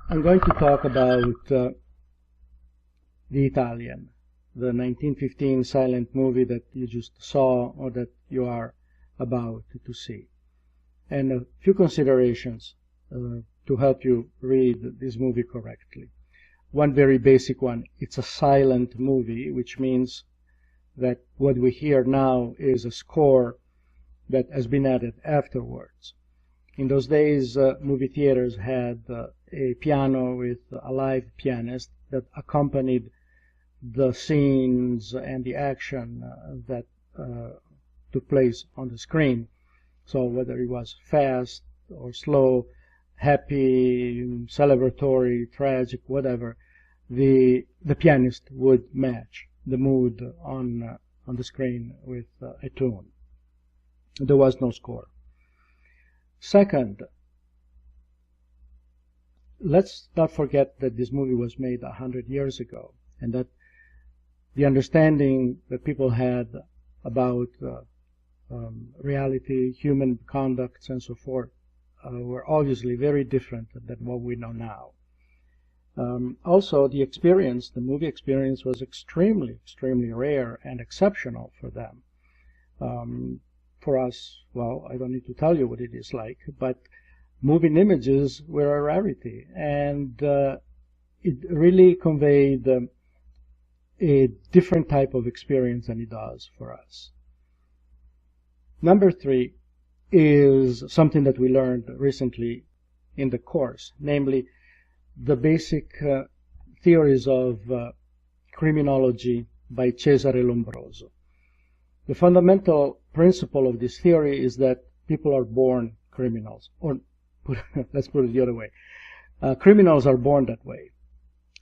I'm going to talk about The Italian, the 1915 silent movie that you just saw or that you are about to see. And a few considerations to help you read this movie correctly. One very basic one, it's a silent movie, which means that what we hear now is a score that has been added afterwards. In those days, movie theaters had a piano with a live pianist that accompanied the scenes and the action that took place on the screen. So whether it was fast or slow, happy, celebratory, tragic, whatever, the pianist would match the mood on the screen with a tune. There was no score. Second, let's not forget that this movie was made 100 years ago, and that the understanding that people had about reality, human conducts, and so forth were obviously very different than what we know now. Also, the movie experience was extremely, extremely rare and exceptional for them. For us, well, I don't need to tell you what it is like, but moving images were a rarity, and it really conveyed a different type of experience than it does for us. Number 3 is something that we learned recently in the course, namely the basic theories of criminology by Cesare Lombroso. The fundamental principle of this theory is that people are born criminals, or let's put it the other way. Criminals are born that way,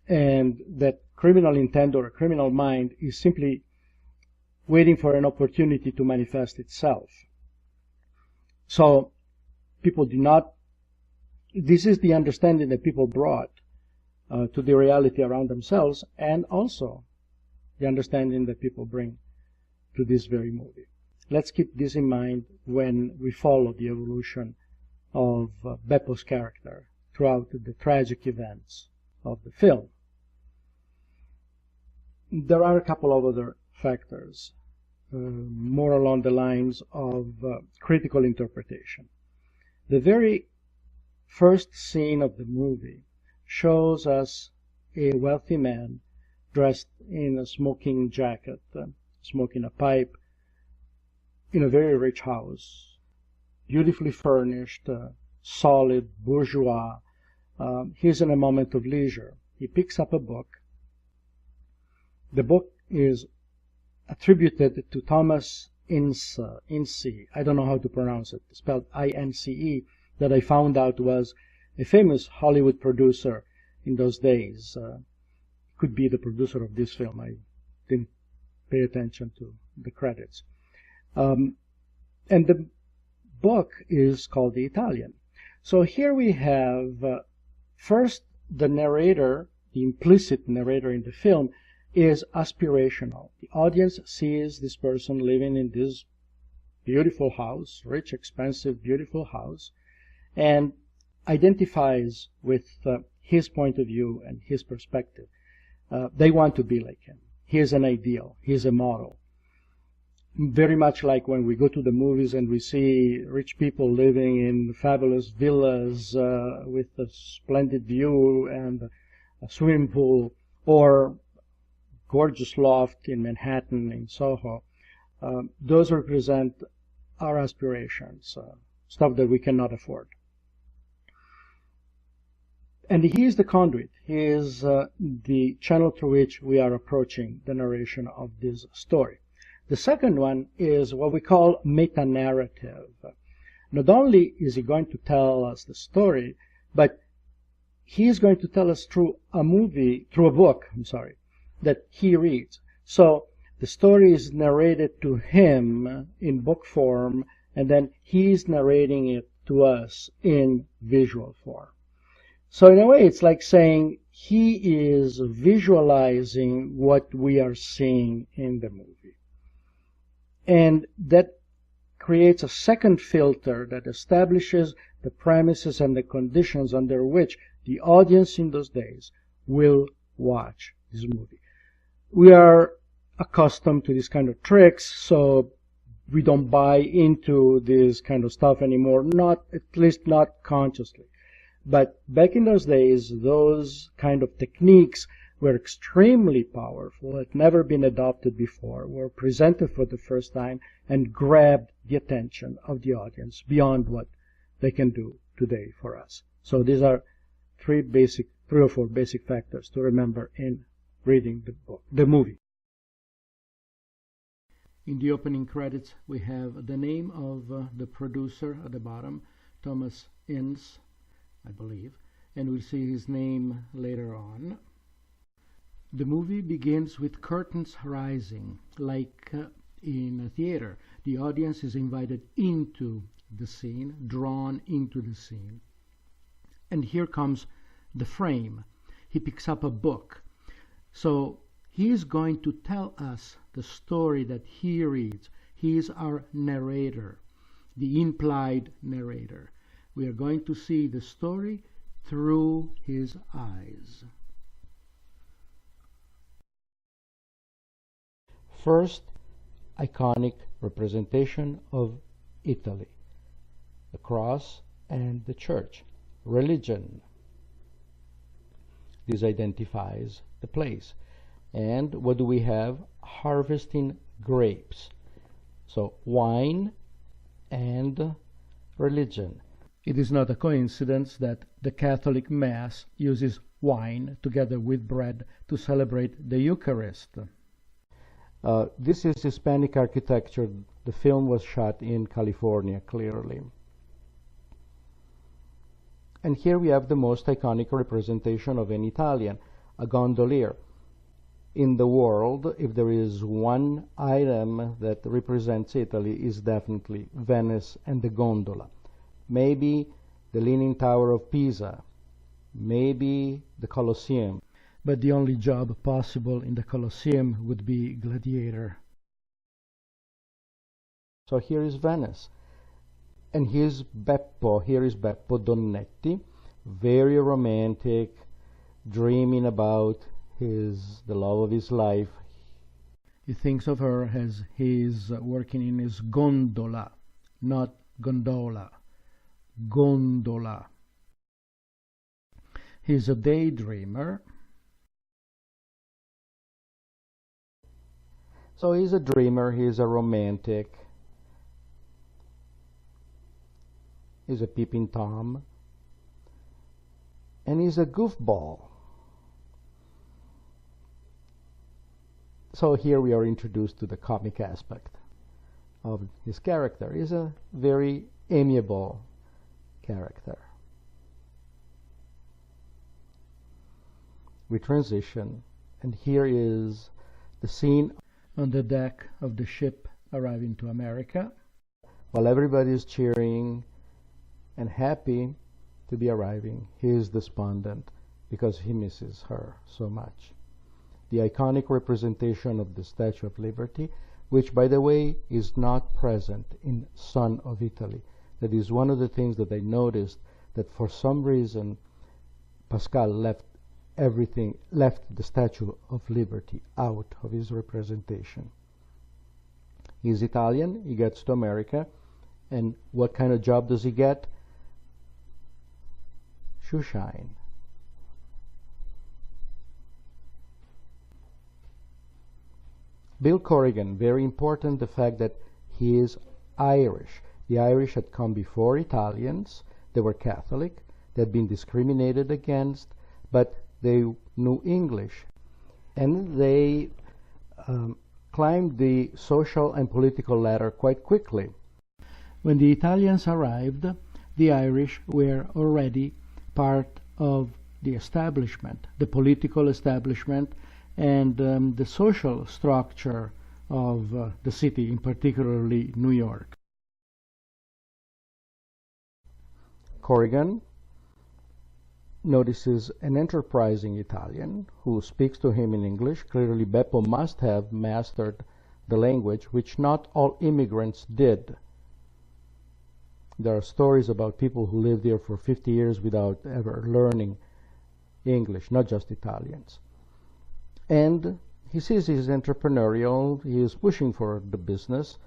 and that criminal intent or a criminal mind is simply waiting for an opportunity to manifest itself. So people do not, this is the understanding that people brought to the reality around themselves, and also the understanding that people bring to this very movie. Let's keep this in mind when we follow the evolution of Beppo's character throughout the tragic events of the film. There are a couple of other factors, more along the lines of critical interpretation. The very first scene of the movie shows us a wealthy man dressed in a smoking jacket, smoking a pipe, in a very rich house, beautifully furnished, solid, bourgeois. He's in a moment of leisure. He picks up a book. The book is attributed to Thomas Ince. I don't know how to pronounce it. It's spelled I-N-C-E, that I found out was a famous Hollywood producer in those days. Could be the producer of this film. I didn't pay attention to the credits. And the book is called The Italian. So here we have first the narrator, the implicit narrator in the film, is aspirational. The audience sees this person living in this beautiful house, rich, expensive, beautiful house, and identifies with his point of view and his perspective. They want to be like him. He is an ideal. He is a model. Very much like when we go to the movies and we see rich people living in fabulous villas with a splendid view and a swimming pool, or gorgeous loft in Manhattan, in Soho. Those represent our aspirations, stuff that we cannot afford. And he is the conduit. He is the channel through which we are approaching the narration of this story. The second one is what we call meta-narrative. Not only is he going to tell us the story, but he is going to tell us through a book, that he reads. So the story is narrated to him in book form, and then he's narrating it to us in visual form. So in a way, it's like saying he is visualizing what we are seeing in the movie. And that creates a second filter that establishes the premises and the conditions under which the audience in those days will watch this movie. We are accustomed to these kind of tricks, so we don't buy into this kind of stuff anymore, at least not consciously. But back in those days, those kind of techniques were extremely powerful, had never been adopted before, were presented for the first time, and grabbed the attention of the audience beyond what they can do today for us. So these are three or four basic factors to remember in reading the movie. In the opening credits, we have the name of the producer at the bottom, Thomas Ince, I believe, and we'll see his name later on. The movie begins with curtains rising, like in a theater. The audience is invited into the scene, drawn into the scene. And here comes the frame. He picks up a book. So he is going to tell us the story that he reads. He is our narrator, the implied narrator. We are going to see the story through his eyes. First, iconic representation of Italy. The cross and the church. Religion. This identifies the place. And what do we have? Harvesting grapes. So wine and religion. It is not a coincidence that the Catholic Mass uses wine together with bread to celebrate the Eucharist. This is Hispanic architecture. The film was shot in California, clearly. And here we have the most iconic representation of an Italian, a gondolier. In the world, if there is one item that represents Italy, is definitely Venice and the gondola. Maybe the Leaning Tower of Pisa, maybe the Colosseum. But the only job possible in the Colosseum would be gladiator. So here is Venice. And here is Beppo Donnetti, very romantic, dreaming about the love of his life. He thinks of her as he's working in his gondola, not gondola, gondola. He's a daydreamer. So he's a dreamer, he's a romantic, he's a peeping Tom, and he's a goofball. So here we are introduced to the comic aspect of his character. He's a very amiable character. We transition, and here is the scene on the deck of the ship arriving to America. While everybody is cheering and happy to be arriving, he is despondent because he misses her so much. The iconic representation of the Statue of Liberty, which, by the way, is not present in Son of Italy. That is one of the things that I noticed, that for some reason Pascal left the Statue of Liberty out of his representation. He's Italian, he gets to America, and what kind of job does he get? Shoe shine. Bill Corrigan, very important, the fact that he is Irish. The Irish had come before Italians. They were Catholic. They had been discriminated against, but they knew English. And they climbed the social and political ladder quite quickly. When the Italians arrived, the Irish were already part of the establishment, the political establishment, and the social structure of the city, in particularly New York. Corrigan notices an enterprising Italian who speaks to him in English. Clearly, Beppo must have mastered the language, which not all immigrants did. There are stories about people who lived there for 50 years without ever learning English, not just Italians. And he sees he's entrepreneurial, he is pushing for the business,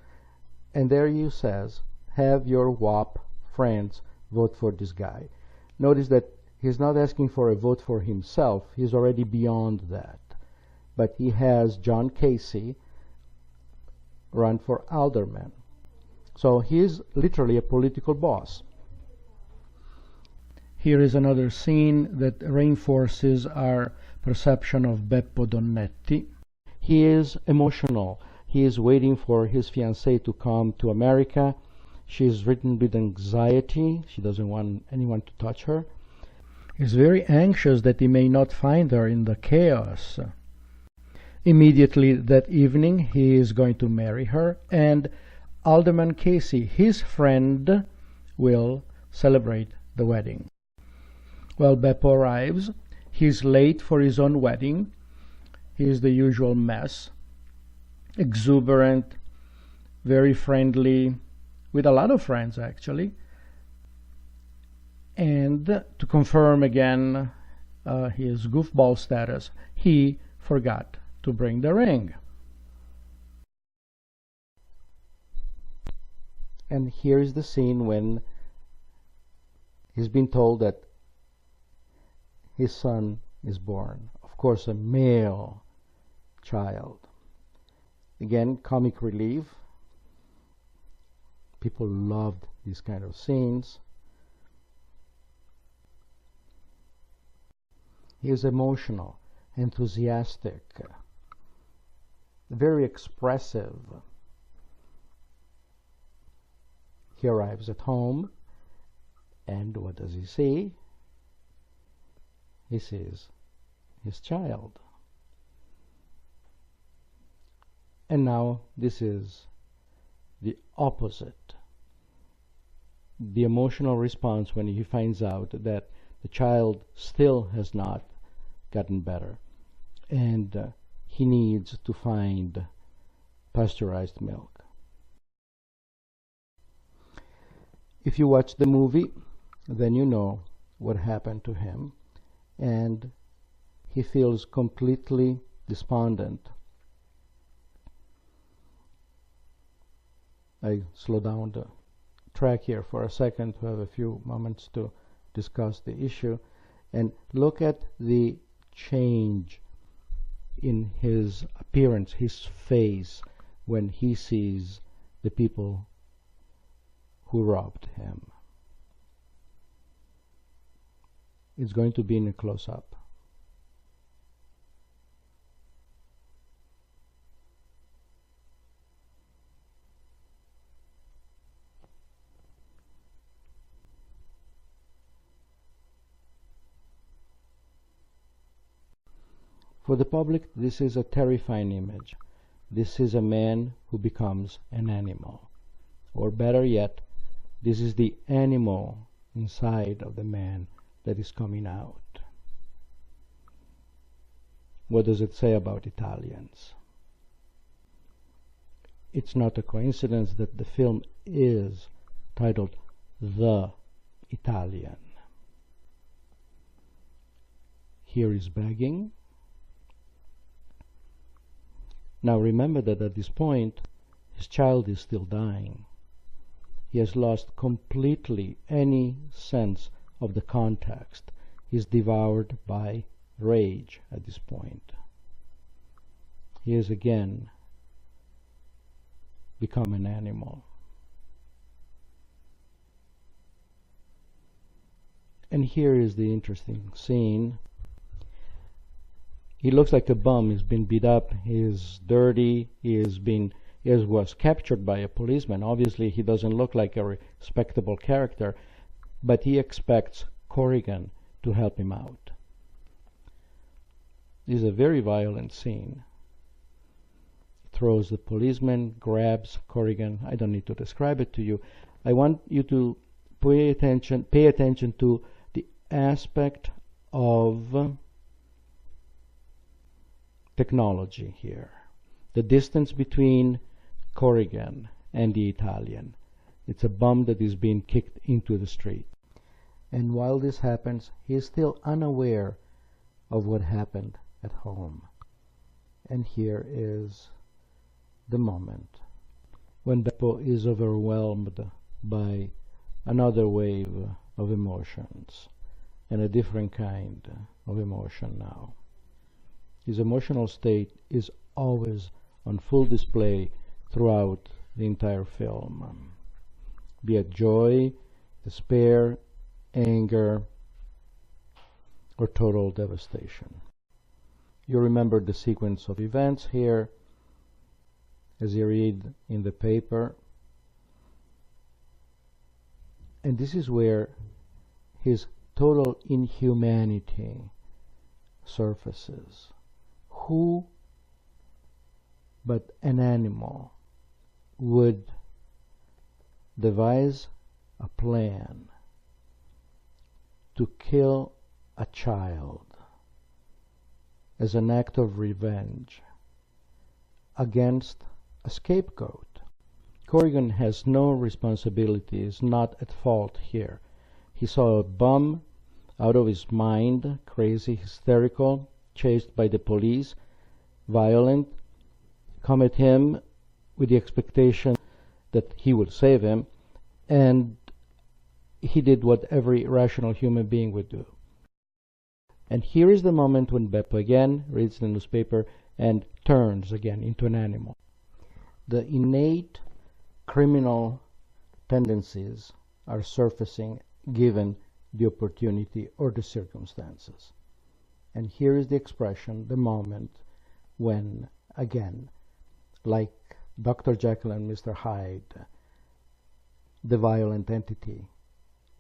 and there he says, have your WAP friends vote for this guy. Notice that he's not asking for a vote for himself, he's already beyond that. But he has John Casey run for alderman. So he's literally a political boss. Here is another scene that reinforces our perception of Beppo Donnetti. He is emotional. He is waiting for his fiancée to come to America. She is ridden with anxiety. She doesn't want anyone to touch her. He's very anxious that he may not find her in the chaos. Immediately that evening, he is going to marry her, and Alderman Casey, his friend, will celebrate the wedding. Well, Beppo arrives. He's late for his own wedding. He is the usual mess. Exuberant, very friendly, with a lot of friends actually. And to confirm again his goofball status, he forgot to bring the ring. And here is the scene when he's been told that his son is born. Of course, a male child. Again, comic relief. People loved these kind of scenes. He is emotional, enthusiastic, very expressive. He arrives at home, and what does he see? He sees his child. And now this is the opposite. The emotional response when he finds out that the child still has not gotten better, and he needs to find pasteurized milk. If you watch the movie, then you know what happened to him, and he feels completely despondent. I slow down the track here for a second to have a few moments to discuss the issue, and look at the change in his appearance, his face, when he sees the people who robbed him. It's going to be in a close-up. For the public, this is a terrifying image. This is a man who becomes an animal. Or better yet, this is the animal inside of the man that is coming out. What does it say about Italians? It's not a coincidence that the film is titled The Italian. Here is begging. Now remember that at this point, his child is still dying. He has lost completely any sense of the context. He is devoured by rage at this point. He has again become an animal. And here is the interesting scene. He looks like a bum. He's been beat up. He is dirty. He was captured by a policeman. Obviously, he doesn't look like a respectable character, but he expects Corrigan to help him out. This is a very violent scene. Throws the policeman, grabs Corrigan. I don't need to describe it to you. I want you to pay attention to the aspect of technology here. The distance between Corrigan and the Italian. It's a bomb that is being kicked into the street. And while this happens, he is still unaware of what happened at home. And here is the moment when Beppo is overwhelmed by another wave of emotions, and a different kind of emotion now. His emotional state is always on full display throughout the entire film, be it joy, despair, anger, or total devastation. You remember the sequence of events here as you read in the paper. And this is where his total inhumanity surfaces. Who but an animal would devise a plan to kill a child as an act of revenge against a scapegoat? Corrigan has no responsibility, is not at fault here. He saw a bum out of his mind, crazy, hysterical, chased by the police, violent, come at him with the expectation that he will save him, and he did what every rational human being would do. And here is the moment when Beppo again reads the newspaper and turns again into an animal. The innate criminal tendencies are surfacing given the opportunity or the circumstances. And here is the expression, the moment when, again, like Dr. Jekyll and Mr. Hyde, the violent entity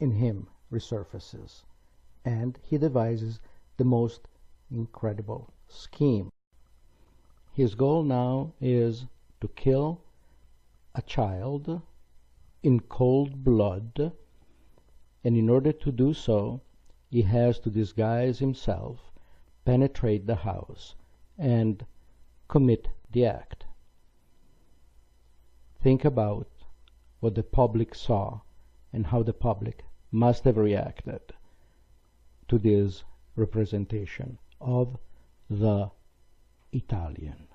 in him resurfaces, and he devises the most incredible scheme. His goal now is to kill a child in cold blood, and in order to do so, he has to disguise himself, penetrate the house, and commit the act. Think about what the public saw and how the public must have reacted to this representation of the Italian.